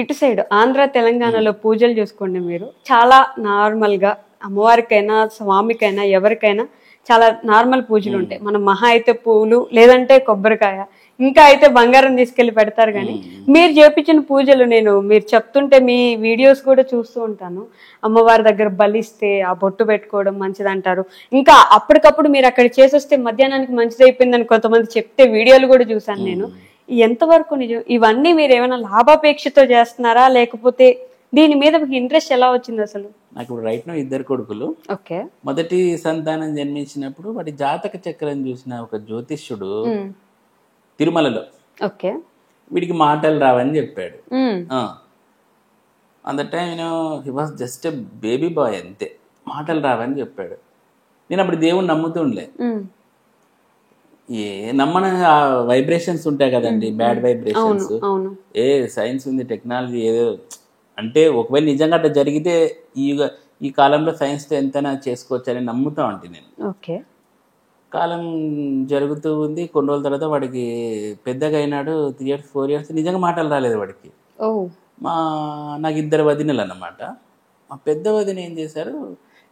ఇటు సైడ్ ఆంధ్ర తెలంగాణలో పూజలు చూసుకోండి మీరు, చాలా నార్మల్గా అమ్మవారికైనా స్వామికైనా ఎవరికైనా చాలా నార్మల్ పూజలు ఉంటాయి. మనం మహా అయితే పూలు లేదంటే కొబ్బరికాయ, ఇంకా అయితే బంగారం తీసుకెళ్లి పెడతారు. కానీ మీరు చేపించిన పూజలు మీరు చెప్తుంటే మీ వీడియోస్ కూడా చూస్తూ ఉంటాను. అమ్మవారి దగ్గర బలిస్తే ఆ బొట్టు పెట్టుకోవడం మంచిదంటారు. ఇంకా అప్పటికప్పుడు మీరు అక్కడ చేసొస్తే మధ్యాహ్నానికి మంచిది అయిపోయిందని కొంతమంది చెప్తే వీడియోలు కూడా చూసాను నేను. ఎంతవరకు నిజం? ఇవన్నీ మీరు ఏమైనా లాభాపేక్షతో చేస్తున్నారా, లేకపోతే దీని మీద మీకు ఇంట్రెస్ట్ ఎలా వచ్చింది అసలు? నాకు రైట్ నో 2 కొడుకులు. ఓకే. మొదటి సంతానం జన్మించినప్పుడు వాడి జాతక చక్రం చూసిన ఒక జ్యోతిష్యుడు తిరుమలలో ఓకే వీడికి మాటలు రావని చెప్పాడు. అంత time he was just a baby bye, అంతే. మాటలు రావని చెప్పాడు. నేను అప్పుడు దేవుణ్ణి నమ్ముతుండలే. నమ్మన వైబ్రేషన్స్ ఉంటాయి కదండి, బ్యాడ్ వైబ్రేషన్స్. సైన్స్ ఉంది, టెక్నాలజీ ఏదో అంటే ఒకవేళ నిజంగా అట్లా జరిగితే ఈ కాలంలో సైన్స్తో ఎంతైనా చేసుకోవచ్చు అని నమ్ముతా ఉంటే నేను. కాలం జరుగుతూ ఉంది. కొన్ని రోజుల తర్వాత వాడికి పెద్దగా అయినాడు, 3 years 4 years నిజంగా మాటలు రాలేదు వాడికి. నాకు 2 వదినలు అన్నమాట. మా పెద్ద వదిన ఏం చేశారు,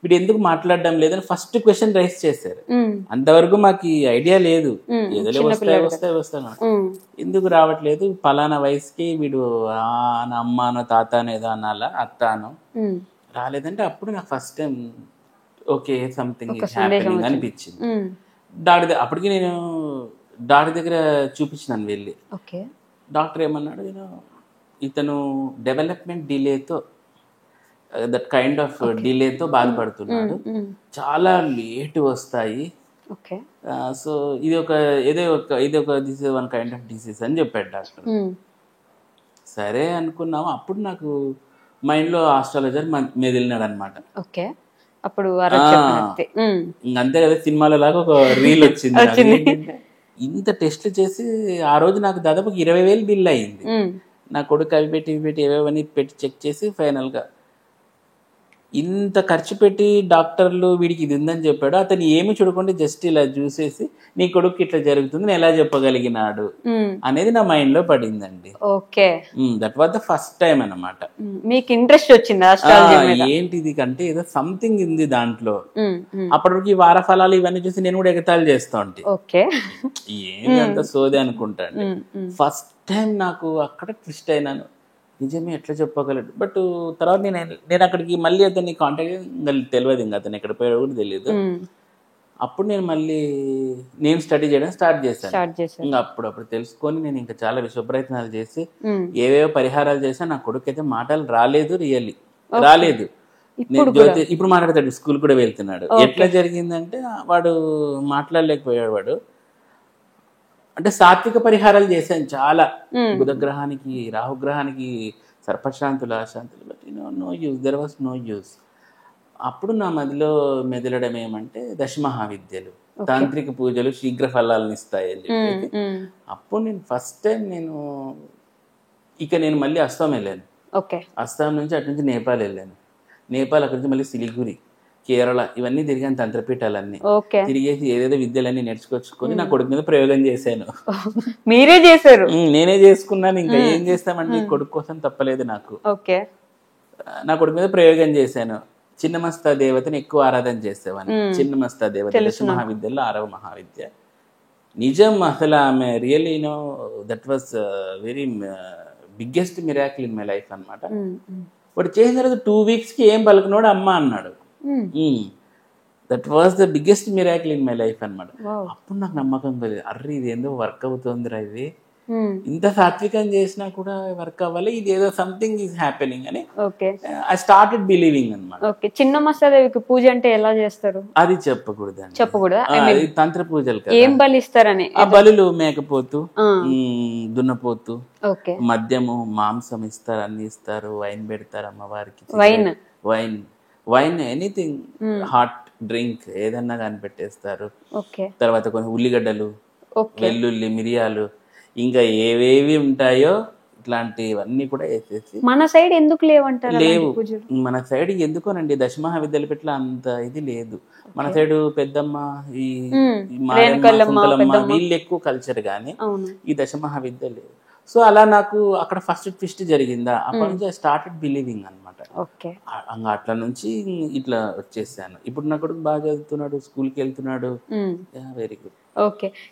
వీడు ఎందుకు మాట్లాడడం లేదని ఫస్ట్ క్వశ్చన్ రైస్ చేశారు. అంతవరకు మాకు ఐడియా లేదు, ఏదో వస్తాను ఎందుకు రావట్లేదు, పలానా వయసుకి వీడు నా అమ్మానో తాతానో ఏదో అనాలా, అత్తానో రాలేదంటే అప్పుడు నాకు first time okay something is happening అనిపించింది. అప్పటికి నేను డాక్టర్ దగ్గర చూపించినాను వెళ్ళి. డాక్టర్ ఏమన్నాడు, ఇతను డెవలప్మెంట్ డిలేతో, దట్ కైండ్ ఆఫ్ డిలేతో బాధపడుతున్నాడు, చాలా లేట్ వస్తాయి. సో ఇది ఒక this is one kind of disease అని చెప్పాడు డాక్టర్. సరే అనుకున్నాము. అప్పుడు నాకు మైండ్లో ఆస్ట్రాలజర్ మెదిలినాడు అనమాట. అంతే కదా, సినిమాలో లాగా ఒక రీల్ వచ్చింది. ఇంత టెస్ట్లు చేసి ఆ రోజు నాకు దాదాపు 20,000 బిల్ అయింది. నా కొడుకు అవి పెట్టి ఏవేవని పెట్టి చెక్ చేసి ఫైనల్గా ఇంత ఖర్చు పెట్టి డాక్టర్లు వీడికి ఇది ఉందని చెప్పాడు. అతను ఏమి చూడకుండా జస్ట్ ఇలా చూసేసి నీ కొడుకు ఇట్లా జరుగుతుంది నేను ఎలా చెప్పగలిగినాడు అనేది నా మైండ్ లో పడిందండి. That was the first time అన్నమాట. మీకు ఇంట్రెస్ట్ వచ్చిందా ఏంటిది కంటే ఏదో సంథింగ్ ఉంది దాంట్లో. అప్పటికి ఈ వార ఫలాలు ఇవన్నీ చూసి నేను కూడా ఎగతాళి చేస్తా ఉంటే ఏంటి అంత సోది అనుకుంటాను. ఫస్ట్ టైం నాకు అక్కడ ట్విస్ట్ అయినాను, నిజమే ఎట్లా చెప్పగలడు. బట్ తర్వాత నేను అక్కడికి మళ్ళీ అతన్ని కాంటాక్ట్ తెలియదు, ఇంకా అతను ఎక్కడ పోయాడో కూడా తెలియదు. అప్పుడు నేను స్టడీ చేయడం స్టార్ట్ చేశాను. ఇంకా అప్పుడు తెలుసుకొని నేను ఇంకా చాలా విశ్వప్రయత్నాలు చేసి ఏవేవో పరిహారాలు చేసా. నా కొడుకు అయితే మాటలు రాలేదు, రాలేదు. ఇప్పుడు మాట్లాడతాడు, స్కూల్ కూడా వెళ్తున్నాడు. ఎట్లా జరిగిందంటే వాడు మాట్లాడలేకపోయాడు. వాడు అంటే సాత్విక పరిహారాలు చేశాను చాలా, బుధగ్రహానికి రాహుగ్రహానికి సర్పశాంతులు అశాంతులు, but no use, there was no use. అప్పుడు నా మదిలో మెదలడం ఏమంటే దశమహావిద్యలు, తాంత్రిక పూజలు శీఘ్ర ఫలాలను ఇస్తాయని చెప్పి అప్పుడు నేను ఫస్ట్ టైం నేను మళ్ళీ అస్సాం వెళ్ళాను. అస్సాం నుంచి అటు నుంచి నేపాల్ వెళ్ళాను. నేపాల్ అక్కడి నుంచి మళ్ళీ సిలిగురి, కేరళ ఇవన్నీ తిరిగాను, తంత్రపీఠాలన్నీ తిరిగేసి ఏదేదో విద్యలన్నీ నేర్చుకొచ్చుకొని నా కొడుకు మీద ప్రయోగం చేశాను. మీరే చేశారు? నేనే చేసుకున్నాను. ఇంకా ఏం చేస్తామంటే కొడుకు కోసం తప్పలేదు నాకు. నా కొడుకు మీద ప్రయోగం చేశాను. చిన్నమస్తా దేవతని ఎక్కువ ఆరాధన చేసేవాడిని. చిన్నమస్తా దేవత దశ మహావిద్యలో 6వ మహావిద్య. నిజం అసలు ఆమె really that was very biggest miracle in my life అనమాట. వాడు చేసిన తర్వాత 2 weeks ఏం పలుకున్నాడు, అమ్మ అన్నాడు. That was the biggest miracle in my life అనమాట. అప్పుడు నాకు నమ్మకం కలిగింది, అర్రే ఇది ఏందో వర్క్ అవుతుందిరా, ఇది ఇంత సాత్వికం చేసినా కూడా వర్క్ అవ్వాలి, ఇది ఏదో సంథింగ్ ఈజ్ హ్యాపెనింగ్ అని ఐ స్టార్టెడ్ బిలీవింగ్ అనమాట. చిన్నమస్తాదేవికి పూజ అంటే ఎలా చేస్తారు అది చెప్పకూడదా? తంత్ర పూజలు ఏం బలిస్తారని. ఆ బలులు మేకపోతు, దున్నపోతు, మద్యము, మాంసం ఇస్తారు, అన్ని ఇస్తారు, వైన్ పెడతారు అమ్మవారికి. వైన్ ఎనీథింగ్, హాట్ డ్రింక్ ఏదన్నా కానీ పెట్టేస్తారు. తర్వాత కొన్ని ఉల్లిగడ్డలు, వెల్లుల్లి, మిరియాలు, ఇంకా ఏవేవి ఉంటాయో ఇట్లాంటివన్నీ కూడా వేసేసి. మన సైడ్ ఎందుకు లేవంటారు? లేవు మన సైడ్ ఎందుకోనండి, దశమహావిద్యల అంత ఇది లేదు మన సైడ్. పెద్దమ్మ, ఈ వీళ్ళు ఎక్కువ కల్చర్ గానీ ఈ దశమహావిద్య లేవు. సో అలా నాకు అక్కడ ఫస్ట్ ట్విస్ట్ జరిగిందా, అప్పటి నుంచి ఐ స్టార్టెడ్ బిలీవింగ్ అనమాట. ఓకే. అట్లా నుంచి ఇట్లా వచ్చేసాను. ఇప్పుడు నా కొడుకు బాగా చదువుతున్నాడు, స్కూల్కి వెళ్తున్నాడు. Very good. ఓకే.